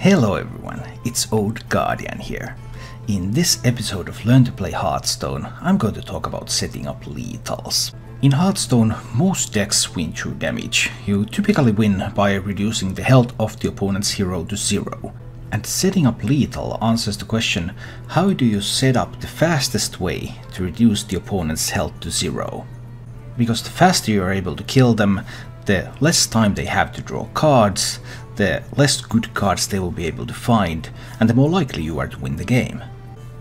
Hello everyone, it's Ode Guardian here. In this episode of Learn to Play Hearthstone, I'm going to talk about setting up lethals. In Hearthstone, most decks win through damage. You typically win by reducing the health of the opponent's hero to 0. And setting up lethal answers the question, how do you set up the fastest way to reduce the opponent's health to 0? Because the faster you are able to kill them, the less time they have to draw cards, the less good cards they will be able to find, and the more likely you are to win the game.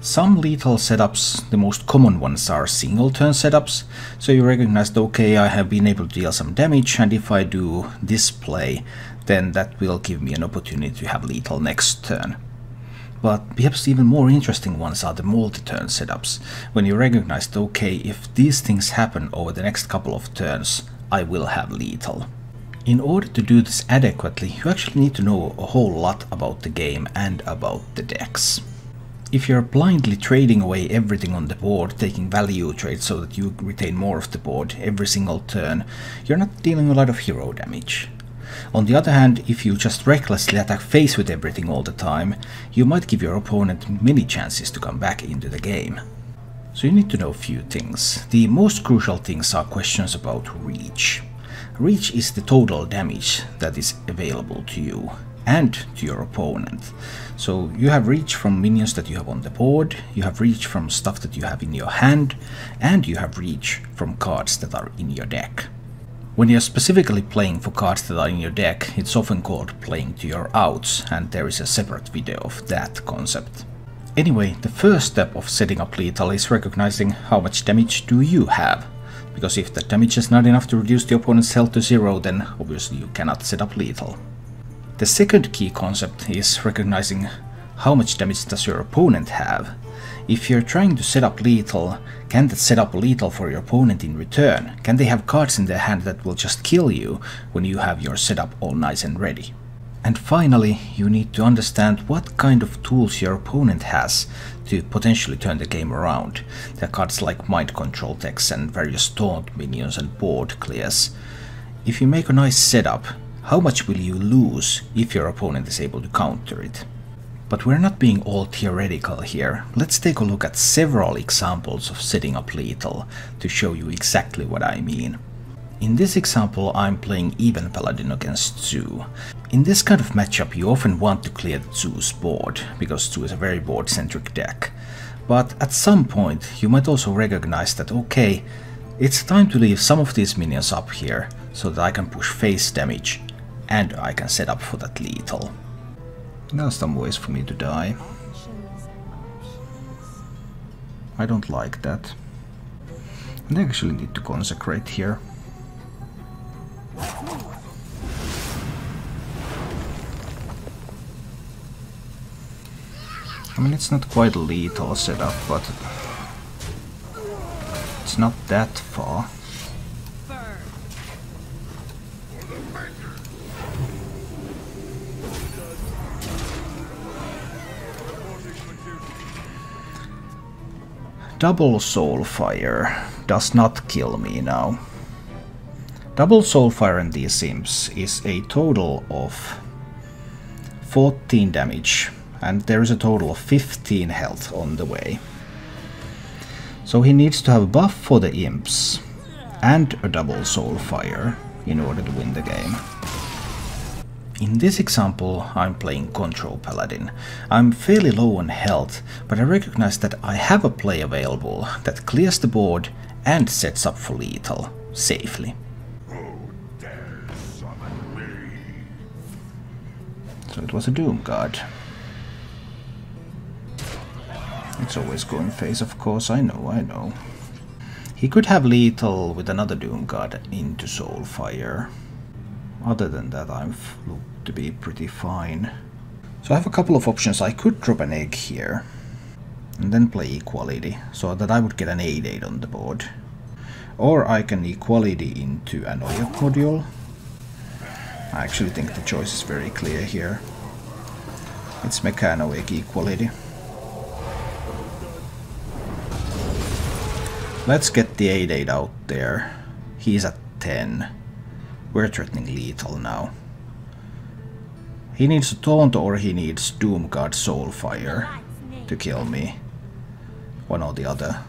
Some lethal setups, the most common ones, are single turn setups, so you recognize that okay, I have been able to deal some damage, and if I do this play, then that will give me an opportunity to have lethal next turn. But perhaps even more interesting ones are the multi-turn setups, when you recognize that okay, if these things happen over the next couple of turns, I will have lethal. In order to do this adequately, you actually need to know a whole lot about the game and about the decks. If you're blindly trading away everything on the board, taking value trades so that you retain more of the board every single turn, you're not dealing a lot of hero damage. On the other hand, if you just recklessly attack face with everything all the time, you might give your opponent many chances to come back into the game. So you need to know a few things. The most crucial things are questions about reach. Reach is the total damage that is available to you and to your opponent. So you have reach from minions that you have on the board, you have reach from stuff that you have in your hand, and you have reach from cards that are in your deck. When you're specifically playing for cards that are in your deck, it's often called playing to your outs, and there is a separate video of that concept. Anyway, the first step of setting up lethal is recognizing how much damage do you have. Because if the damage is not enough to reduce the opponent's health to 0, then obviously you cannot set up lethal. The second key concept is recognizing how much damage does your opponent have. If you're trying to set up lethal, can that set up lethal for your opponent in return? Can they have cards in their hand that will just kill you when you have your setup all nice and ready? And finally, you need to understand what kind of tools your opponent has to potentially turn the game around. There are cards like mind control decks and various taunt minions and board clears. If you make a nice setup, how much will you lose if your opponent is able to counter it? But we're not being all theoretical here. Let's take a look at several examples of setting up lethal to show you exactly what I mean. In this example, I'm playing Ode Paladin against Zoo. In this kind of matchup, you often want to clear the Zoo's board, because Zoo is a very board-centric deck. But at some point, you might also recognize that okay, it's time to leave some of these minions up here, so that I can push face damage, and I can set up for that lethal. There are some ways for me to die. I don't like that. And I actually need to consecrate here. I mean, it's not quite a lethal setup, but it's not that far. Double Soulfire does not kill me now. Double Soulfire in these sims is a total of 14 damage, and there is a total of 15 health on the way. So he needs to have a buff for the imps and a double Soulfire in order to win the game. In this example, I'm playing Control Paladin. I'm fairly low on health, but I recognize that I have a play available that clears the board and sets up for lethal safely. So it was a Doom Guard. It's always going face, of course, I know. He could have lethal with another Doom Guard into Soulfire. Other than that, I've looked to be pretty fine. So I have a couple of options. I could drop an egg here and then play Equality, so that I would get an 8/8 on the board. Or I can Equality into an Oya module. I actually think the choice is very clear here. It's Mechano Egg Equality. Let's get the 8/8 out there. He's at 10. We're threatening lethal now. He needs a taunt or he needs Doomguard Soulfire to kill me. One or the other.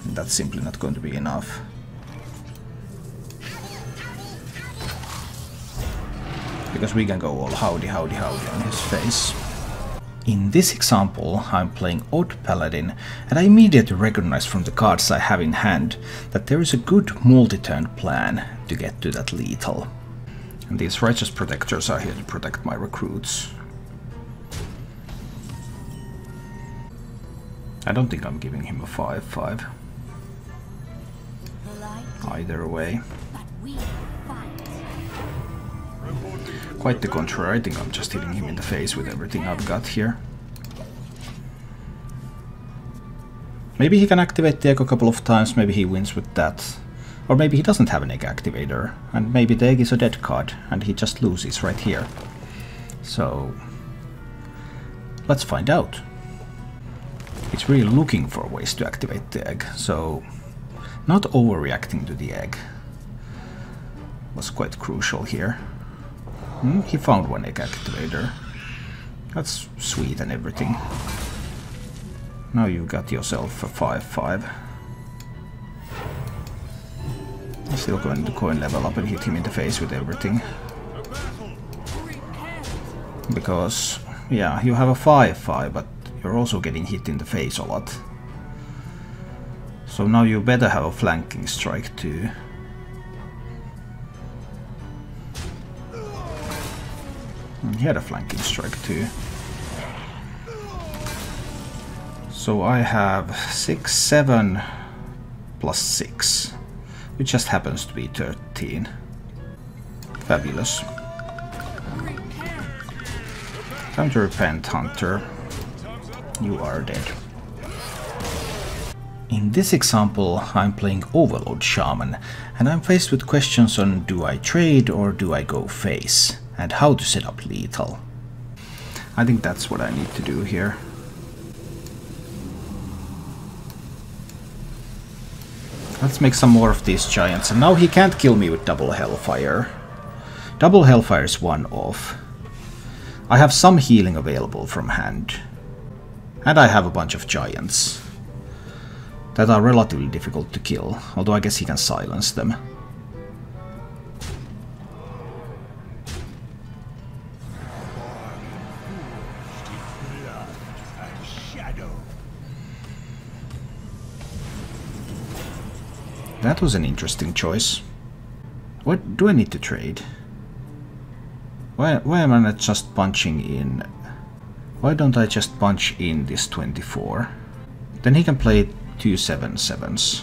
And that's simply not going to be enough. Because we can go all howdy howdy howdy on his face. In this example, I'm playing Ode Paladin, and I immediately recognize from the cards I have in hand that there is a good multi-turn plan to get to that lethal. And these Righteous Protectors are here to protect my recruits. I don't think I'm giving him a 5/5. Either way. Quite the contrary, I think I'm just hitting him in the face with everything I've got here. Maybe he can activate the egg a couple of times, maybe he wins with that. Or maybe he doesn't have an egg activator, and maybe the egg is a dead card, and he just loses right here. So, let's find out. He's really looking for ways to activate the egg, so not overreacting to the egg was quite crucial here. He found one egg activator. That's sweet and everything. Now you've got yourself a 5/5. I'm still going to coin level up and hit him in the face with everything. Because, yeah, you have a 5/5, but you're also getting hit in the face a lot. So now you better have a flanking strike too. He had a flanking strike too. So I have 6, 7 plus 6, which just happens to be 13. Fabulous. Time to repent, Hunter. You are dead. In this example, I'm playing Overload Shaman, and I'm faced with questions on do I trade or do I go face, and how to set up lethal. I think that's what I need to do here. Let's make some more of these giants, and now he can't kill me with double Hellfire. Double Hellfire is one off. I have some healing available from hand. And I have a bunch of giants that are relatively difficult to kill, although I guess he can silence them. That was an interesting choice. What do I need to trade? Why am I not just punching in? Why don't I just punch in this 24? Then he can play 2 7/7s.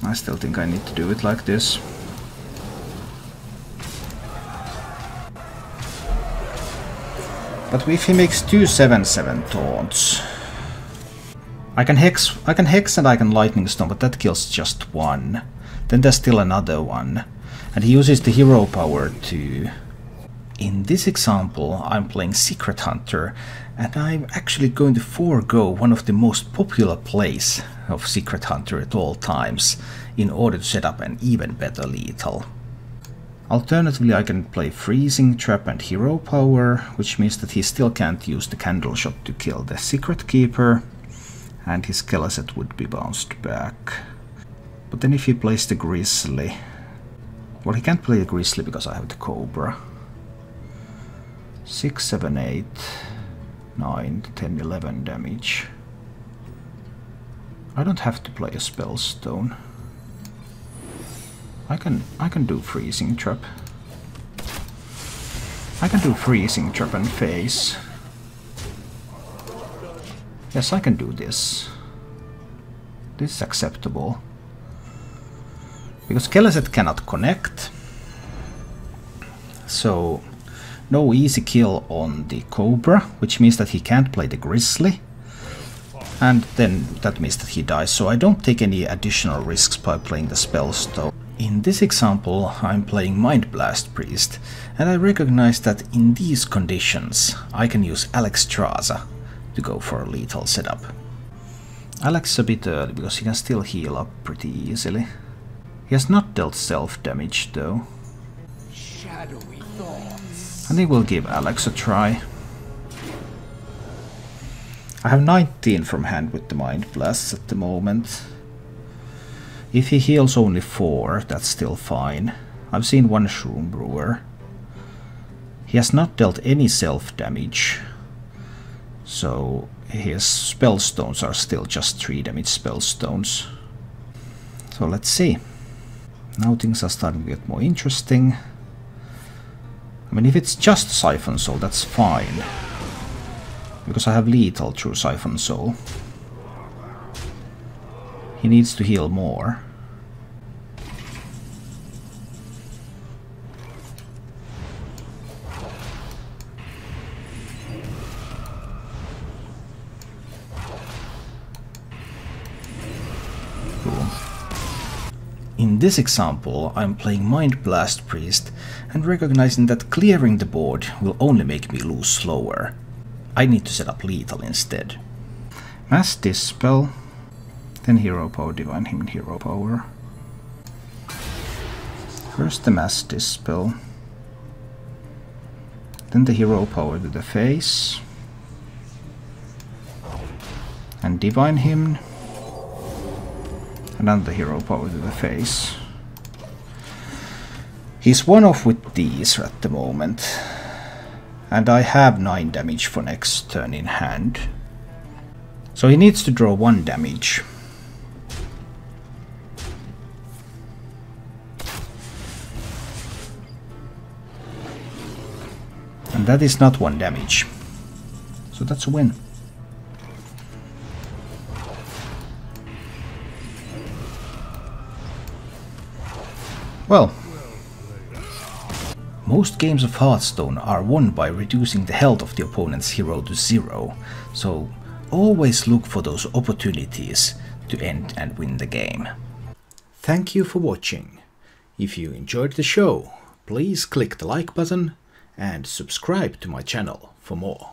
I still think I need to do it like this. But if he makes 2 7/7 taunts, I can hex and I can lightning storm, but that kills just one. Then there's still another one, and he uses the hero power to. In this example, I'm playing Secret Hunter, and I'm actually going to forego one of the most popular plays of Secret Hunter at all times in order to set up an even better lethal. Alternatively, I can play Freezing Trap and Hero Power, which means that he still can't use the Candle Shot to kill the Secret Keeper, and his Skeleset would be bounced back. But then if he plays the Grizzly... Well, he can't play the Grizzly because I have the Cobra. 6, 7, 8, 9, 10, 11 damage. I don't have to play a Spellstone. I can do Freezing Trap. I can do Freezing Trap and Phase. Yes, I can do this. This is acceptable. Because Skeleset cannot connect. So, no easy kill on the Cobra, which means that he can't play the Grizzly. And then that means that he dies, so I don't take any additional risks by playing the Spellstone. In this example, I'm playing Mind Blast Priest, and I recognize that in these conditions I can use Alexstrasza to go for a lethal setup. Alex a bit early because he can still heal up pretty easily. He has not dealt self-damage though. Shadowy thoughts. I think we'll give Alex a try. I have 19 from hand with the Mind Blasts at the moment. If he heals only 4, that's still fine. I've seen one Shroom Brewer. He has not dealt any self-damage, so his spellstones are still just 3 damage spellstones. So let's see. Now things are starting to get more interesting. I mean, if it's just Siphon Soul, that's fine, because I have lethal through Siphon Soul. He needs to heal more. In this example, I'm playing Mind Blast Priest and recognizing that clearing the board will only make me lose slower. I need to set up lethal instead. Mass Dispel, then Hero Power, Divine Hymn, Hero Power. First the Mass Dispel, then the Hero Power to the face, and Divine Hymn. And then the Hero Power to the face. He's one off with these at the moment. And I have 9 damage for next turn in hand. So he needs to draw 1 damage. And that is not 1 damage. So that's a win. Well, most games of Hearthstone are won by reducing the health of the opponent's hero to 0, so always look for those opportunities to end and win the game. Thank you for watching. If you enjoyed the show, please click the like button and subscribe to my channel for more.